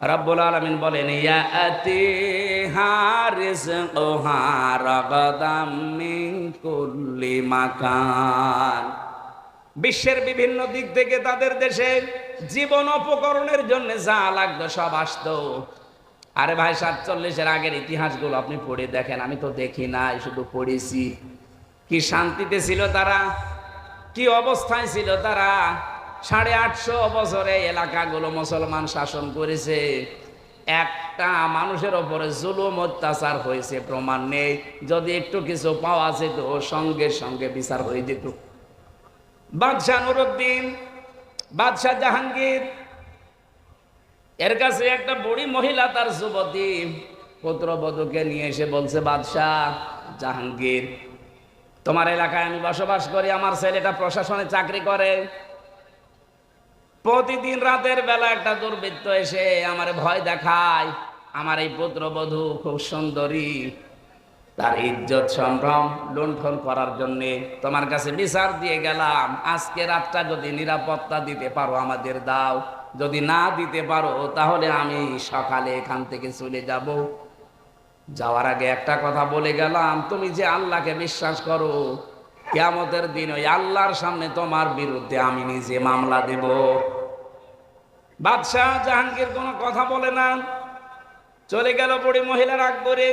রব্বুল আলামিন বলেন ইয়াতিহা রিজকুহা রাগাদাম মিন কুল্লি মাকান। বিশ্বের বিভিন্ন দিক থেকে তাদের দেশে জীবন উপকরণের জন্য যা লাগতো সব আসতো। আরে ভাই 47-এর আগের ইতিহাসগুলো আপনি পড়ে দেখেন, আমি তো দেখি নাই, শুধু পড়েছি। কি শান্তিতে ছিল তারা, কি অবস্থায় ছিল তারা। 850 বছরে এলাকাগুলো মুসলমান শাসন করেছে, একটা মানুষের ওপরে জুলুম অত্যাচার হয়েছে প্রমাণ নেই। যদি একটু কিছু পাওয়া যেত সঙ্গে সঙ্গে বিচার হয়ে যেত। বাদশাহ নুরউদ্দিন, বাদশাহ জাহাঙ্গীর, এর কাছে একটা বুড়ি মহিলা তার যুবতী পুত্রবধূকে নিয়ে এসে বলছে, বাদশাহ জাহাঙ্গীর, তোমার এলাকায় আমি বসবাস করি, আমার ছেলেটা প্রশাসনে চাকরি করে। প্রতিদিন রাতের বেলা একটা দুর্বৃত্ত এসে আমার ভয় দেখায়। আমার এই পুত্রবধূ খুব সুন্দরী, তার ইজ্জত সম্ভ্রম লুণ্ঠন করার জন্য তোমার কাছে বিচার দিয়ে গেলাম। আজকে রাতটা যদি নিরাপত্তা দিতে পারো আমাদের দাও, যদি না দিতে পারো তাহলে আমি সকালে এখান থেকে চলে যাব। যাওয়ার আগে একটা কথা বলে গেলাম, তুমি যে আল্লাহকে বিশ্বাস করো, কিয়ামতের দিন ওই আল্লাহর সামনে তোমার বিরুদ্ধে আমি নিজে মামলা দেব। বাদশাহ জাহাঙ্গীর কোনো কথা বলে না, চলে গেল বুড়ি মহিলা রাগ করে।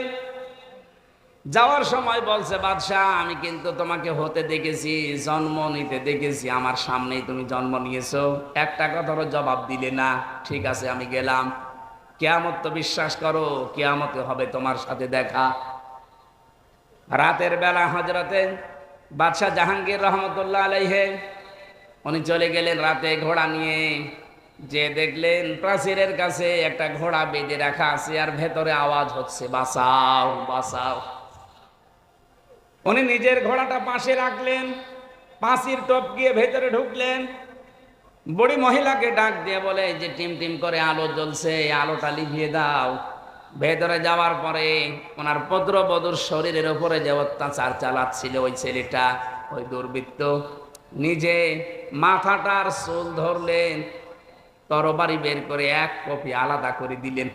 যাওয়ার সময় বলছে, বাদশাহ আমি কিন্তু তোমাকে হতে দেখেছি, জন্ম নিতে দেখেছি, আমার সামনেই তুমি জন্ম নিয়েছো, একটা কথারও জবাব দিলে না। ঠিক আছে আমি গেলাম, কিয়ামত তো বিশ্বাস করো, কিয়ামতে হবে তোমার সাথে দেখা। রাতের বেলা হযরতে বাদশাহ জাহাঙ্গীর রহমতুল্লাহ আলাইহি উনি চলে গেলেন রাতে ঘোড়া নিয়ে। যে দেখলেন প্রাচীরের কাছে একটা ঘোড়া বেঁধে রাখা আছে আর ভেতরে আওয়াজ হচ্ছে, বাঁচাও বাঁচাও। উনি নিজের ঘোড়াটা পাশে রাখলেন, পাঁচির টপকিয়ে ভেতরে ঢুকলেন। বুড়ি মহিলাকে ডাক দিয়ে বলে যে টিম টিম করে আলো জ্বলছে, আলোটা লিভিয়ে দাও। ভেতরে যাওয়ার পরে ওনার পুত্রবধূর শরীরের উপরে যে অত্যাচার চালাচ্ছিল ওই ছেলেটা, ওই দুর্বৃত্ত, নিজে মাথাটার চুল ধরলেন, তরবারি বের করে এক কপি আলাদা করে দিলেন।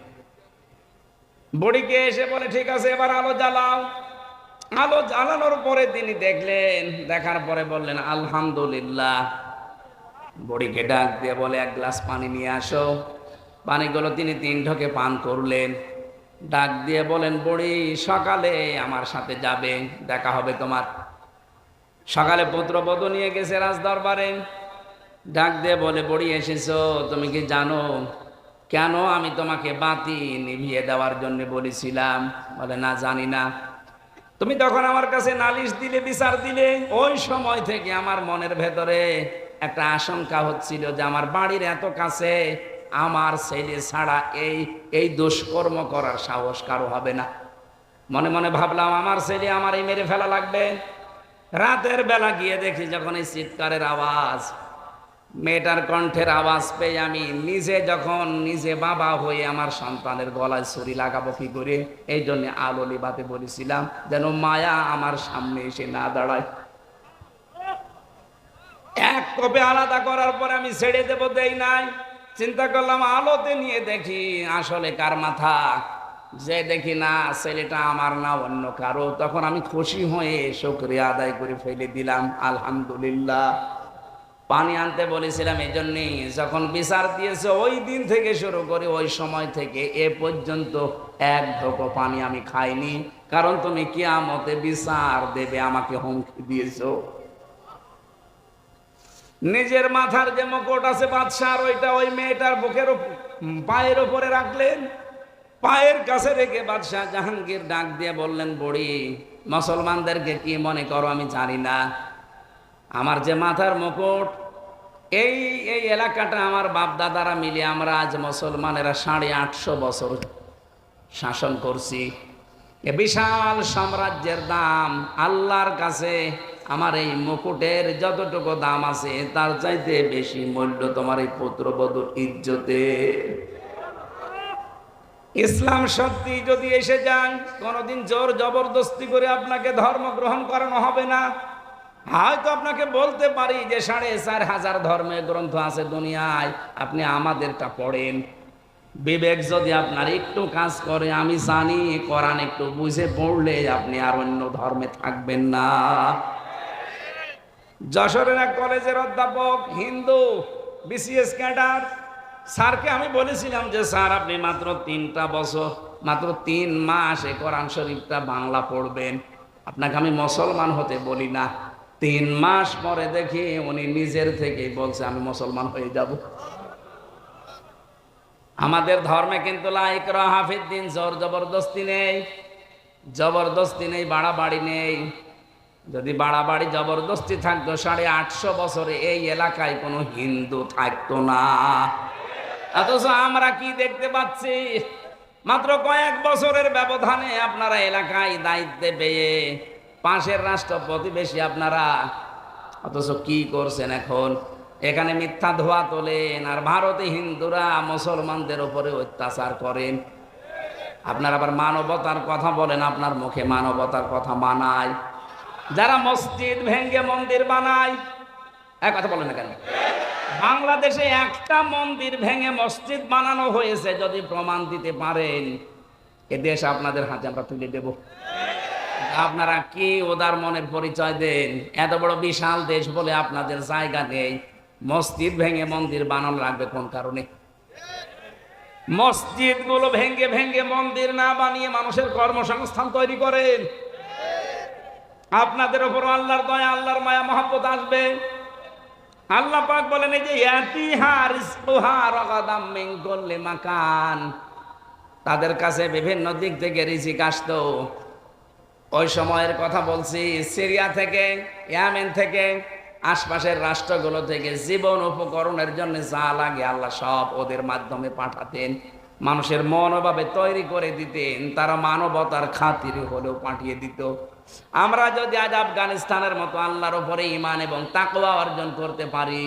বুড়িকে এসে বলে, ঠিক আছে এবার আলো জ্বালাও। আলো জ্বালানোর পরে তিনি দেখলেন, দেখার পরে বললেন আলহামদুলিল্লাহ। বুড়িকে ডাক দিয়ে বলে, এক গ্লাস পানি নিয়ে আসো। পানিগুলো তিনি 3 ঢোকে পান করলেন। ডাক দিয়ে বলেন, বুড়ি সকালে আমার সাথে যাবে, দেখা হবে তোমার। সকালে পুত্রবধূ নিয়ে গেছে রাজ দরবারে। ডাক দিয়ে বলে, বুড়ি এসেছো, তুমি কি জানো কেন আমি তোমাকে বাতি নিভিয়ে দেওয়ার জন্য বলেছিলাম? বলে, না জানি না। তুমি তখন আমার কাছে নালিশ দিলে, বিচার দিলে, ওই সময় থেকে আমার মনের ভেতরে একটা আশঙ্কা হচ্ছিল যে আমার বাড়ির এত কাছে আমার ছেলে ছাড়া এই দুষ্কর্ম করার সাহস কারো হবে না। মনে মনে ভাবলাম আমার ছেলে আমার এই মেরে ফেলা লাগবে। রাতের বেলা গিয়ে দেখি যখন এই চিৎকারের আওয়াজ, মেয়েটার কণ্ঠের আওয়াজ পেয়ে আমি নিজে বাবা হয়ে আমার সন্তানের গলায় ছুরি লাগাবো কি করে, এই জন্য আলো লিবাতে বলেছিলাম যেন মায়া আমার সামনে এসে না দাঁড়ায়। এক কপে আলাদা করার পরে আমি ছেড়ে দেবো, দেই নাই। চিন্তা করলাম আলোতে নিয়ে দেখি আসলে কার মাথা। যে দেখি না ছেলেটা আমার না অন্য কারো, তখন আমি খুশি হয়ে শুকরিয়া আদায় করে ফেলে দিলাম, আলহামদুলিল্লাহ। পানি আনতে বলেছিলাম এই জন্যই, যখন বিচার দিয়েছে ওই দিন থেকে শুরু করে ওই সময় থেকে এ পর্যন্ত এক ঢোকো পানি আমি খাইনি, কারণ তুমি কিয়ামতে বিচার দেবে আমাকে হুমকি দিয়েছো। নিজের মাথার যে মুকুট আছে বাদশার, ওইটা ওই মেয়েটার বুকের পায়ের উপরে রাখলেন। পায়ের কাছে রেখে বাদশাহ জাহাঙ্গীর ডাক দিয়ে বললেন, বুড়ি মুসলমানদেরকে কি মনে করো আমি জানি না, আমার যে মাথার মুকুট, এই এলাকাটা আমার বাপ দাদারা মিলে আমরা আজ মুসলমানেরা 850 বছর শাসন করছি। এ বিশাল সাম্রাজ্যের দাম আল্লাহর কাছে আমার এই মুকুটের যতটুকু দাম আছে তার চাইতে বেশি মূল্য তোমার এই পুত্রবধূর ইজ্জতে। ইসলাম সত্যি যদি এসে যান, কোনোদিন জোর জবরদস্তি করে আপনাকে ধর্ম গ্রহণ করানো হবে না। হয়তো আপনাকে বলতে পারি যে 4500 ধর্মের গ্রন্থ আছে দুনিয়ায়, আপনি আমাদেরটা পড়েন। বিবেক যদি আপনার একটু কাজ করে, আমি জানি কোরআন একটু বুঝে পড়লে আপনি আর অন্য ধর্মে থাকবেন না। যশোরের এক কলেজের অধ্যাপক, হিন্দু, বিসিএস ক্যাডার, স্যারকে আমি বলেছিলাম যে স্যার আপনি মাত্র 3টা বছর, মাত্র 3 মাস এই কোরআন শরীফটা বাংলা পড়বেন, আপনাকে আমি মুসলমান হতে বলি না। 3 মাস পরে দেখি উনি নিজের থেকেই বলছে আমি মুসলমান হয়ে যাব। আমাদের ধর্মে কিন্তু লা ইকরাহা ফিদ্দিন, জোর জবরদস্তি নেই, জবরদস্তি নেই, বাড়াবাড়ি নেই। যদি বাড়াবাড়ি জবরদস্তি থাকতো 850 বছরে এই এলাকায় কোনো হিন্দু থাকতো না। অথচ আমরা কি দেখতে পাচ্ছি, মাত্র কয়েক বছরের ব্যবধানে আপনারা এলাকায় দায়িত্বে পেয়ে পাশের রাষ্ট্র প্রতিবেশী আপনারা, অথচ কি করছেন এখন? এখানে মিথ্যা ধোয়া তোলেন, আর ভারতে হিন্দুরা মুসলমানদের উপরে অত্যাচার করেন। আপনার আবার মানবতার কথা বলেন, আপনার মুখে মানবতার কথা মানায়। যারা মসজিদ ভেঙ্গে মন্দির বানায়, এক কথা বলেন না কেন? বাংলাদেশে একটা মন্দির ভেঙে মসজিদ বানানো হয়েছে, যদি প্রমাণ দিতে পারেন এ দেশ আপনাদের হাতে আমরা তুলে দেব। আপনারা কি ওদার মনের পরিচয় দেন? এত বড় বিশাল দেশ বলে আপনাদের জায়গা নেই, মসজিদ ভেঙে মন্দির বানানো লাগবে কোন কারণে? মসজিদ গুলো ভেঙ্গে ভেঙ্গে মন্দির না বানিয়ে মানুষের কর্মসংস্থান তৈরি করেন। আপনাদের উপর আল্লাহর দয়া, আল্লাহর মায়া মহব্বত আসবে। আল্লাহ পাক বলেন এই যে ইয়াতিহা রিজকুহা রাগাদাম মিন কুল্লি মাকান, তাদের কাছে বিভিন্ন দিক থেকে রিজিক আসতো। ওই সময়ের কথা বলছি, সিরিয়া থেকে, ইয়েমেন থেকে, আশপাশের রাষ্ট্রগুলো থেকে জীবন উপকরণের জন্য যা লাগে আল্লাহ সব ওদের মাধ্যমে পাঠাতেন। মানুষের মনোভাবে তৈরি করে দিতেন, তারা মানবতার খাতিরে হলেও পাঠিয়ে দিত। আমরা যদি আজ আফগানিস্তানের মতো আল্লাহর উপরে ঈমান এবং তাকওয়া অর্জন করতে পারি,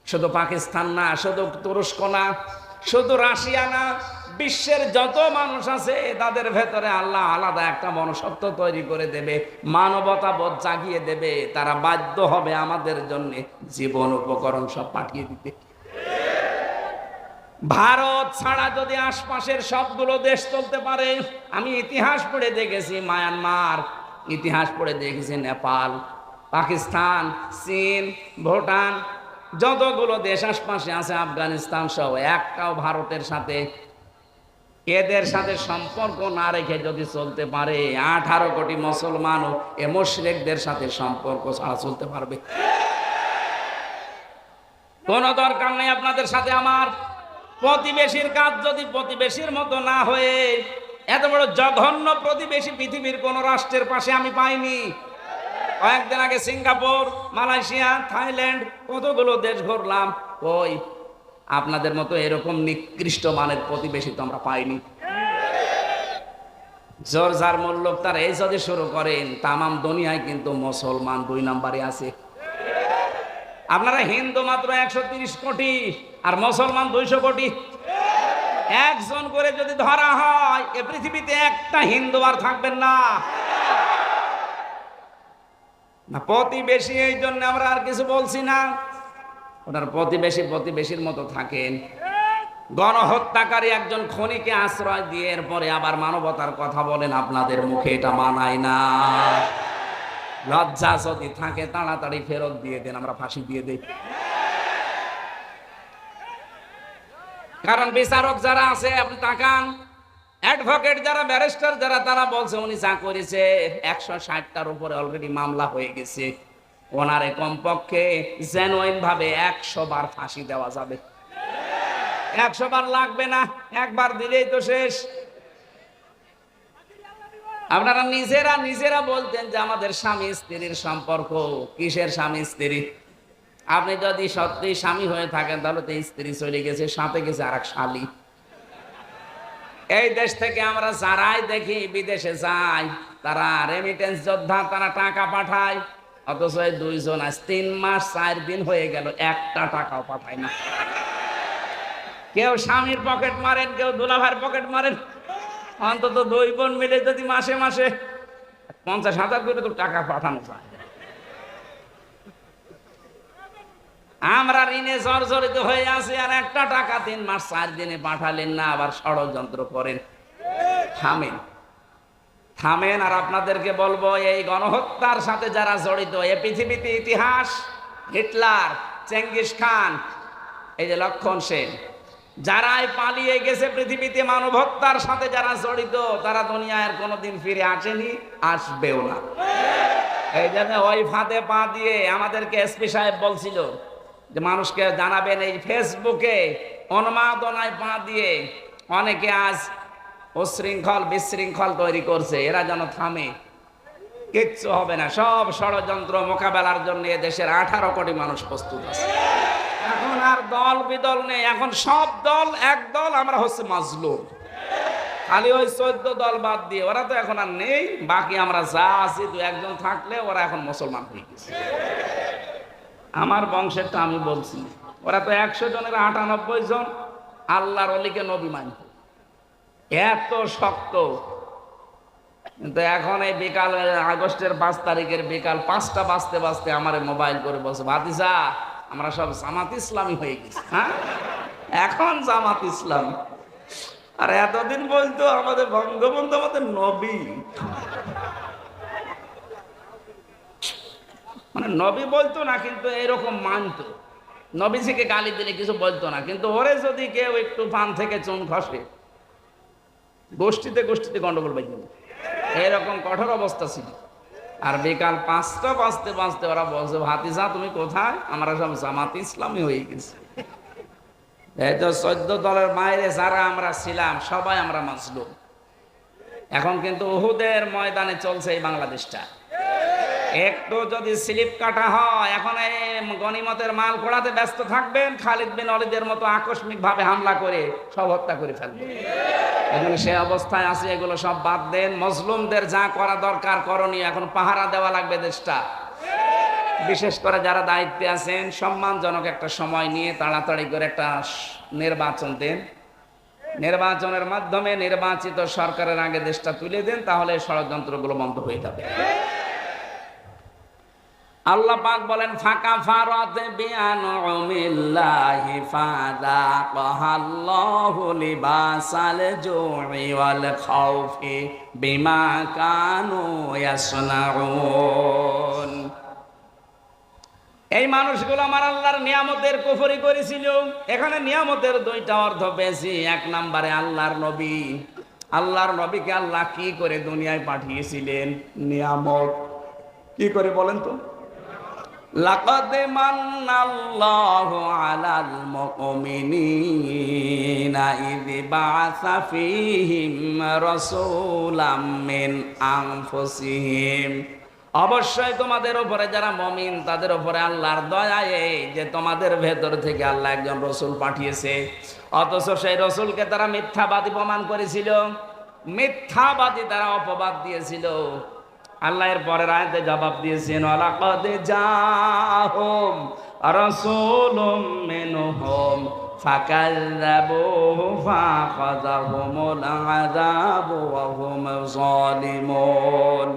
শুধু পাকিস্তান না, শুধু তুরস্ক না, শুধু রাশিয়া না, বিশ্বের যত মানুষ আছে তাদের ভেতরে আল্লাহ আলাদা একটা মনুষ্যত্ব তৈরি করে দেবে, মানবতা বোধ জাগিয়ে দেবে। তারা বাধ্য হবে আমাদের জন্য জীবন উপকরণ সব পাঠিয়ে দিতে। ভারত ছাড়া যদি আশপাশের সবগুলো দেশ চলতে পারে, আমি ইতিহাস পড়ে দেখেছি মায়ানমার, ইতিহাস পড়ে দেখেছি নেপাল, পাকিস্তান, চীন, ভুটান, যতগুলো দেশ আশপাশে আছে, আফগানিস্তান সহ, একটাও ভারতের সাথে, এদের সাথে সম্পর্ক না রেখে যদি চলতে পারে, 18 কোটি মুসলমানও এ মুশরিকদের সাথে সম্পর্ক ছাড়া চলতে পারবে? কোনো দরকার নেই আপনাদের সাথে আমার। প্রতিবেশীর কাজ যদি প্রতিবেশীর মতো না হয়ে, এত বড় জঘন্য প্রতিবেশী পৃথিবীর কোন রাষ্ট্রের পাশে আমি পাইনি। কয়েকদিন আগে সিঙ্গাপুর, মালয়েশিয়া, থাইল্যান্ড, কতগুলো দেশ ঘুরলাম, ওই আপনাদের মতো এরকম নিকৃষ্ট মানের প্রতিবেশী তো আমরা পাইনি। জোর যার মূল্য তার এই যদি শুরু করেন, তামাম দুনিয়ায় কিন্তু মুসলমান 2 নম্বরে আছে। আপনারা হিন্দু মাত্র 130 কোটি আর মুসলমান 200 কোটি। একজন করে যদি ধরা হয়, এ পৃথিবীতে একটা হিন্দু আর থাকবেন না। প্রতিবেশী, এই জন্য আমরা আর কিছু বলছি না। ওনার প্রতিবেশী প্রতিবেশীর মতো থাকেন। গণহত্যাকারী একজন খনিকে আশ্রয় দিয়ে এরপরে আবার মানবতার কথা বলেন, আপনাদের মুখে এটা মানায় না। লজ্জা যদি থাকে তাড়াতাড়ি ফেরত দিয়ে দেন, আমরা ফাঁসি দিয়ে দেই। কারণ বিচারক যারা আছে, আপনি তাকান, অ্যাডভোকেট যারা, ব্যারিস্টার যারা, তারা বলছে উনি যা করেছে 160টার উপরে অলরেডি মামলা হয়ে গেছে, ওনারে কমপক্ষে জেনুইন ভাবে 100 বার ফাঁসি দেওয়া যাবে। 100 বার লাগবে না, একবার দিলেই তো শেষ। আপনারা নিজেরা বলতেন যে আমাদের স্বামী স্ত্রীর সম্পর্ক। কিসের স্বামী স্ত্রী? আপনি যদি সত্যি স্বামী হয়ে থাকেন তাহলে তো স্ত্রী চলে গেছে, সাথে গেছে আরেক শালী। এই দেশ থেকে আমরা যারাই দেখি বিদেশে যায়, তারা রেমিটেন্স যোদ্ধা, তারা টাকা পাঠায়। অথচ এই 2 জন আজ 3 মাস 4 দিন হয়ে গেল, একটা টাকাও পাঠায় না। কেউ স্বামীর পকেট মারেন, কেউ দুলাভাইয়ের পকেট মারেন। অন্তত 2 বোন মিলে যদি মাসে মাসে 50,000 করে তো টাকা পাঠানো যায়। আমরা ঋণে জর্জরিত হয়ে আছি, আর একটা টাকা 3 মাস 4 দিনে পাঠালেন না, আবার ষড়যন্ত্র করেন। থামেন, থামেন। আর আপনাদেরকে বলবো, এই গণহত্যার সাথে যারা জড়িত, এ পৃথিবীতে ইতিহাস, হিটলার, চেঙ্গিস খান, এই যে লক্ষণ সেন, যারাই পালিয়ে গেছে পৃথিবীতে মানব হত্যার সাথে যারা জড়িত, তারা দুনিয়ার কোনোদিন ফিরে আসেনি, আসবেও না। এই জন্য ওই ফাঁদে পা দিয়ে আমাদেরকে এসপি সাহেব বলছিল যে মানুষকে জানাবেন, এই ফেসবুকে উন্মাদনায় পা দিয়ে অনেকে আজ উশৃঙ্খল বিশৃঙ্খল তৈরি করছে, এরা যেন থামে। কিচ্ছু হবে না, সব ষড়যন্ত্র মোকাবেলার জন্য দেশের 18 কোটি মানুষ প্রস্তুত আছে। এখন আর দল বিদল নেই, এখন সব দল এক দল, আমরা হচ্ছে মাজলুম। খালি ওই 14 দল বাদ দিয়ে, ওরা তো এখন আর নেই, বাকি আমরা যা আছি 2-1 থাকলে ওরা এখন মুসলমান হয়ে গেছে। আমার বংশেরটা আমি বলছি, ওরা তো 100 জনের 98 জন আল্লাহর ওলিকে নবী মানত, এত শক্ত। কিন্তু এখন এই বিকাল, আগস্টের 5 তারিখের বিকাল 5টা বাজতে বাজতে আমার মোবাইল করে বলছে, ভাতিজা আমরা সব জামাত ইসলামী হয়ে গেছি। হ্যাঁ, এখন জামাত ইসলামী। আর এতদিন বলতো আমাদের বঙ্গবন্ধু আমাদের নবী, মানে নবী বলতো না কিন্তু এরকম মানতো। নবীজিকে গালি দিলে কিছু বলতো না, কিন্তু ওরে যদি কেউ একটু পান থেকে চুন খসে, গোষ্ঠীতে গোষ্ঠীতে গন্ডগোল বাজবে, এরকম কঠোর অবস্থা ছিল। আর বিকাল 5টা বাজতে বাজতে ওরা বলছে, ভাতিজা তুমি কোথায়? আমরা সব জামাত ইসলামী হয়ে গেছি। এই তো 14 দলের বাইরে যারা আমরা ছিলাম সবাই আমরা মাজলুম। এখন কিন্তু উহুদের ময়দানে চলছে এই বাংলাদেশটা। একটু যদি স্লিপ কাটা হয়, এখন এই গনিমতের মাল কোড়াতে ব্যস্ত থাকবেন, খালিদ বিন ওয়ালিদের মতো আকস্মিক ভাবে হামলা করে সব হত্যা করে ফেলবেন। এখন সে অবস্থায় আছে, এগুলো সব বাদ দেন। মজলুমদের যা করা দরকার করণীয়, এখন পাহারা দেওয়া লাগবে দেশটা। বিশেষ করে যারা দায়িত্বে আছেন, সম্মানজনক একটা সময় নিয়ে তাড়াতাড়ি করে একটা নির্বাচন দেন। নির্বাচনের মাধ্যমে নির্বাচিত সরকারের আগে দেশটা তুলে দেন, তাহলে ষড়যন্ত্রগুলো বন্ধ হয়ে যাবে। আল্লাহ পাক বলেন, ফাকা ফারাত বিআনউমিল্লাহি ফাযাকাল্লাহু লিবাসাল জুই ওয়াল খাউফি বিমা কানু ইয়াসনাউন। এই মানুষগুলো আমার আল্লাহর নিয়ামতের কুফরি করেছিল। এখানে নিয়ামতের 2টা অর্থ বেশি। 1 নম্বরে আল্লাহর নবী। আল্লাহর নবীকে আল্লাহ কি করে দুনিয়ায় পাঠিয়েছিলেন? নিয়ামত। কি করে বলেন তো? লাকাদ মান্নাল্লাহু আলাল মুমিনিনা ইয বাআসা ফীহিম রাসূলাম মিন আনফুসিহিম। অবশ্যই তোমাদের উপরে যারা মুমিন, তাদের উপরে আল্লাহর দয়ায় যে তোমাদের ভেতর থেকে আল্লাহ একজন রসুল পাঠিয়েছে। অথচ সেই রসুলকে তারা মিথ্যাবাদী প্রমাণ করেছিল, মিথ্যাবাদী তারা অপবাদ দিয়েছিল। আল্লাহ এর পরের আয়াতে জবাব দিয়েছেন, ওয়ালাকাদ জাআহুম রাসূলুম মিনহুম ফাকাযযাবুহু ফাআখাযাহুমুল আযাবু ওয়া হুম যালিমুন।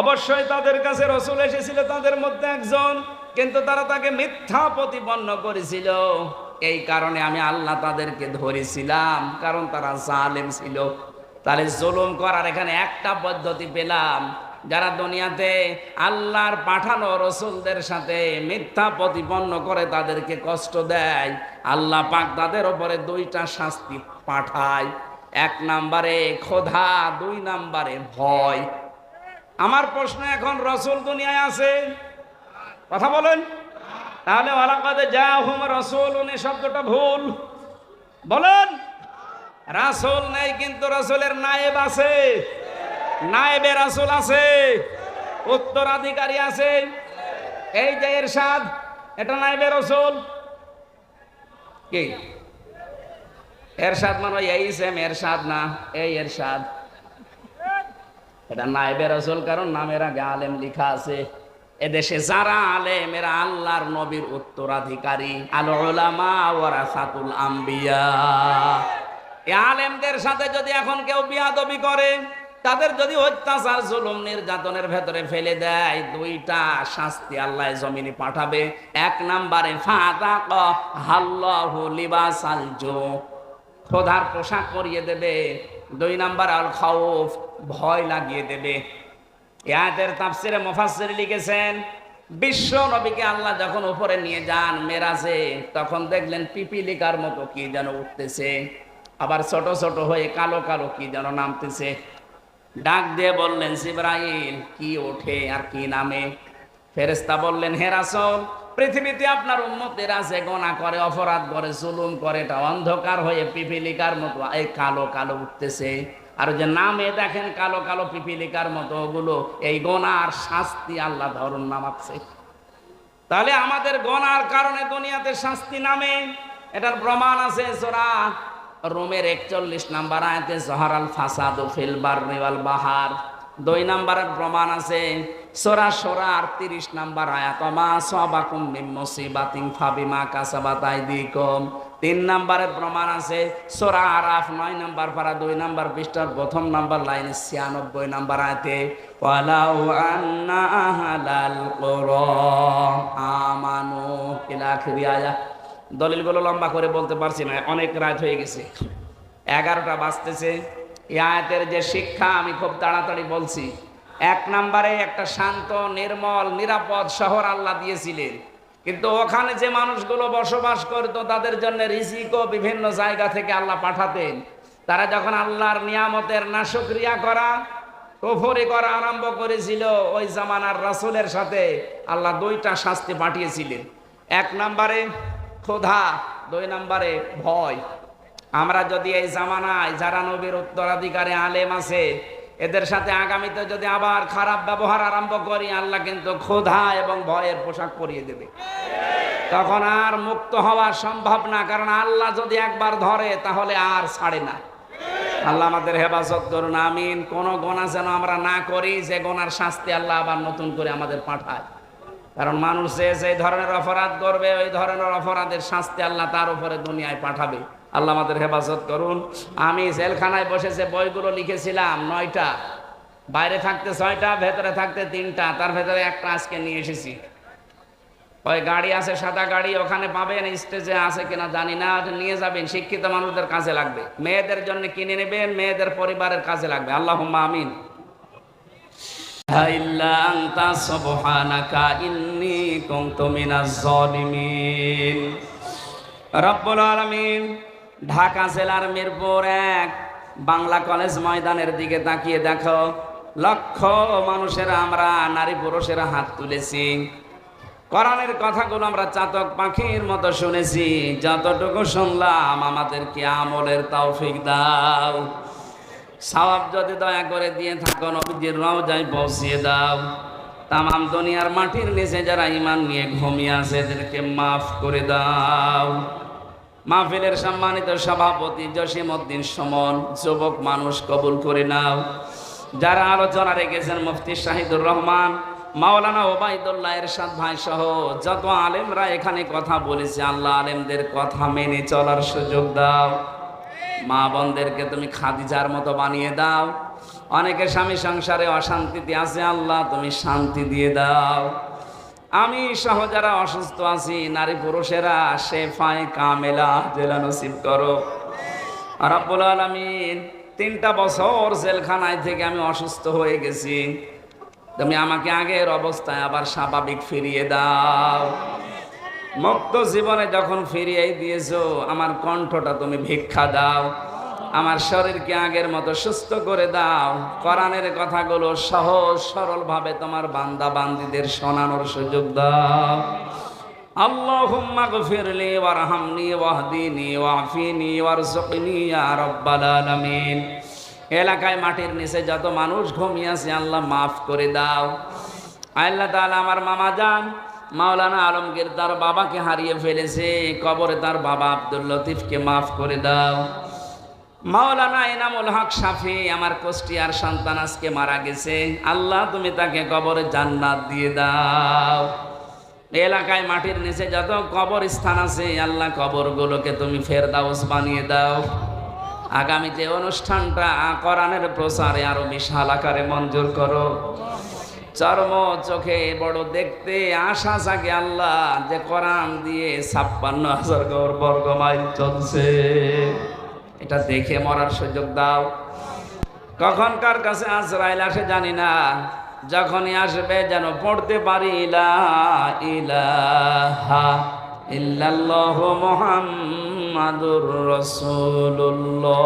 অবশ্যই তাদের কাছে রসুল এসেছিল তাদের মধ্যে একজন, কিন্তু তারা তাকে মিথ্যা প্রতিপন্ন করেছিল। এই কারণে আমি আল্লাহ তাদেরকে ধরেছিলাম, কারণ তারা জালেম ছিল। তাহলে জুলুম করার এখানে একটা পদ্ধতি পেলাম, যারা দুনিয়াতে আল্লাহর পাঠানো রসুলদের সাথে মিথ্যা প্রতিপন্ন করে তাদেরকে কষ্ট দেয়, আল্লাহ পাক তাদের উপরে 2টা শাস্তি পাঠায়। 1 নম্বরে ক্ষোধা, 2 নম্বরে ভয়। আমার প্রশ্ন, এখন রসুল দুনিয়ায় আছে? কথা বলেন। তাহলে ওয়ালাকাদ জাআহুম রাসূলুন এই শব্দটা ভুল। বলেন, রাসূল নাই, কিন্তু রাসূলের নায়েব আছে। নায়েবে রাসূল আছে, উত্তরাধিকারী আছে। এই যে এরশাদ, এটা নায়েবে রাসূল। কি এরশাদ? মানে এই সেম এরশাদ না, এই এরশাদ। এটা নায়েবে রাসূল, কারণ নামের আগে আলেম লেখা আছে। এদেশে যারা আলেম, এরা আল্লাহর নবীর উত্তরাধিকারী। আল উলামা ওয়ারাসাতুল আম্বিয়া। এই আলেমদের সাথে যদি এখন কেউ বিয়াদবি করে, তাদের যদি অত্যাচার জুলুম নির্যাতনের ভেতরে ফেলে দেয়, দুইটা শাস্তি আল্লাহ জমিনে পাঠাবে। এক নম্বরে ফাযাক হাল্লাহু লিবাসাল জু, ক্ষুধার পোশাক পরিয়ে দেবে। দুই নাম্বার আল খাউফ, ভয় লাগিয়ে দেবে। আয়াতের তাফসিরে মুফাসসির লিখেছেন, বিশ্ব নবীকে আল্লাহ যখন উপরে নিয়ে যান মেরাজে, তখন দেখলেন পিপিলিকার মতো কি যেন উঠতেছে, আবার ছোট ছোট হয়ে কালো কালো কি যেন নামতেছে। ডাক দিয়ে বললেন, জিবরাইল, কি ওঠে আর কি নামে? ফেরেশতা বললেন, হে রাসূল, পৃথিবীতে আপনার উম্মতেরা যে গুনাহ করে, অপরাধ করে, জুলুম করে, এটা অন্ধকার হয়ে পিপিলিকার মতো এই কালো কালো উঠতেছে। আর যে নামে দেখেন কালো কালো পিপিলিকার মতো, ওগুলো এই গুনাহর শাস্তি আল্লাহ ধরুন নামাচ্ছে। তাহলে আমাদের গুনাহর কারণে দুনিয়াতে শাস্তি নামে, এটার প্রমাণ আছে সূরা রোমের 41 নম্বর আয়াতে, জহারাল ফাসাদু ফিল বাররি ওয়াল বাহার। 2 নম্বরের প্রমাণ আছে সূরা শুরার 30 নম্বর আয়াত, মা সাবাকুম মিন মুসিবাতিন ফাবিমা কাসাবাত আইদিকুম। 3 নম্বরের প্রমাণ আছে সূরা আরাফ 9 নম্বর পারা 2 নম্বর পৃষ্ঠার 1ম নম্বর লাইনে 96 নম্বর আয়াতে, ওয়ালাউ আন্না আহলাল কুরা আমানু ইলা আখির আয়াত। দলিলগুলো লম্বা করে বলতে পারছি না, অনেক রাত হয়ে গেছে, 11টা বাজতেছে। এই আয়াতের যে শিক্ষা আমি খুব তাড়াতাড়ি বলছি। 1 নম্বরে একটা শান্ত, নির্মল, নিরাপদ শহর আল্লাহ দিয়েছিলেন, কিন্তু ওখানে যে মানুষগুলো বসবাস করত তাদের জন্য রিজিকও বিভিন্ন জায়গা থেকে আল্লাহ পাঠাতেন। তারা যখন আল্লাহর নিয়ামতের নাশুকরিয়া করা, কুফরি করা আরম্ভ করেছিল, ওই জামানার রাসূলের সাথে আল্লাহ 2টা শাস্তি পাঠিয়েছিলেন। 1 নম্বরে ক্ষুধা, 2 নম্বরে ভয়। আমরা যদি এই জামানায় যারা নবীর উত্তরাধিকারী আলেম আছে, এদের সাথে আগামীতে যদি আবার খারাপ ব্যবহার আরম্ভ করি, আল্লাহ কিন্তু ক্ষুধা এবং ভয়ের পোশাক পরিয়ে দেবে। তখন আর মুক্ত হওয়া সম্ভব না, কারণ আল্লাহ যদি একবার ধরে তাহলে আর ছাড়ে না। আল্লাহ আমাদের হেফাজত করুন, আমিন। কোন গুনাহ যেন আমরা না করি যে গুনার শাস্তি আল্লাহ আবার নতুন করে আমাদের পাঠায়। কারণ মানুষ যে ধরনের অপরাধ করবে, ওই ধরনের অপরাধের শাস্তি আল্লাহ তার উপরে দুনিয়ায় পাঠাবে। আল্লাহ আমাদের হেফাজত করুন। আমি জেলখানায় বসে যে বইগুলো লিখেছিলাম 9টা, বাইরে থাকতে 6টা, ভেতরে থাকতে 3টা, তার ভেতরে একটা আজকে নিয়ে এসেছি। ওই গাড়ি আছে, সাদা গাড়ি, ওখানে পাবেন, স্টেজে আছে কিনা জানি না, নিয়ে যাবেন, শিক্ষিত মানুষদের কাজে লাগবে। মেয়েদের জন্য কিনে নেবেন, মেয়েদের পরিবারের কাজে লাগবে। আল্লাহুম্মা আমিন। ইল্লা আনতা সুবহানাকা ইন্নী কুনতু মিনাজ জালিমিন। রব্বুল আলামিন। ঢাকা জেলার মিরপুর 1 বাংলা কলেজ ময়দানের দিকে তাকিয়ে দেখো, লক্ষ মানুষেরা, আমরা নারী পুরুষেরা হাত তুলেছি। কোরআনের কথাগুলো আমরা চাতক পাখির মতো শুনেছি। যতটুকু শুনলাম আমাদেরকে আমলের তৌফিক দাও। সওয়াব যদি দয়া করে দিয়ে থাকো নবীজির রওজায় পৌঁছিয়ে দাও। তামাম দুনিয়ার মাটির নিচে যারা ঈমান নিয়ে ঘুমিয়ে আছে এদেরকে মাফ করে দাও। মাহফিলের সম্মানিত সভাপতি জসিমউদ্দিন সুমন, যুবক মানুষ কবুল করে নাও। যারা আলোচনা রেখেছেন মুফতি শাহিদুর রহমান, মাওলানা ওবায়দুল্লাহ এরশাদ ভাই সহ যত আলেমরা এখানে কথা বলেছে, আল্লাহ আলেমদের কথা মেনে চলার সুযোগ দাও। মা বোনদেরকে তুমি খাদিজার মতো বানিয়ে দাও। অনেকে স্বামী সংসারে অশান্তিতে আছে, আল্লাহ তুমি শান্তি দিয়ে দাও। আমি সহ যারা অসুস্থ আছি, নারী পুরুষেরা শেফায়ে কামেলা জেলা নসিব করো রব্বুল আলামিন। 3টা বছর জেলখানায় থেকে আমি অসুস্থ হয়ে গেছি, তুমি আমাকে আগের অবস্থায় আবার স্বাভাবিক ফিরিয়ে দাও। মুক্ত জীবনে যখন ফিরিয়ে দিয়েছো, আমার কণ্ঠটা তুমি ভিক্ষা দাও। আমার শরীরকে আগের মতো সুস্থ করে দাও। কোরআনের কথাগুলো সহজ সরল ভাবে তোমার বান্দা বান্দীদের শোনানোর সুযোগ দাও। আল্লাহুম্মা গফিরলি ওয়ারহামনি ওয়াহদিনি ওয়াফিনি ওয়ারযুকনি ইয়া রাব্বাল আলামিন। এলাকায় মাটির নিচে যত মানুষ ঘুমিয়ে আছে আল্লাহ মাফ করে দাও। আল্লাহ তাআলা আমার মামা জান মাওলানা আলমগীর তার বাবাকে হারিয়ে ফেলেছে, কবরে তার বাবা আব্দুল লতিফকে মাফ করে দাও। মাওলানা এনামুল হক শাফি আমার কুষ্টিয়ার সন্তান আজকে মারা গেছে, আল্লাহ তুমি তাকে কবরে জান্নাত দিয়ে দাও। এলাকায় মাটির নিচে যত কবরস্থান আছে আল্লাহ কবরগুলোকে তুমি ফেরদাউস বানিয়ে দাও। আগামীতে অনুষ্ঠানটা কোরআনের প্রচারে আরো বিশাল আকারে মঞ্জুর করো। চর্ম চোখে বড় দেখতে আশা জাগে আল্লাহ, যে কোরআন দিয়ে 56,000 বর্গ মাইল চলছে, এটা দেখে মরার সুযোগ দাও। কখন কার কাছে আজরাইল আসে জানি না, যখনই আসবে যেন পড়তে পারি লা ইলাহা ইল্লাল্লাহু মুহাম্মাদুর রাসূলুল্লাহ।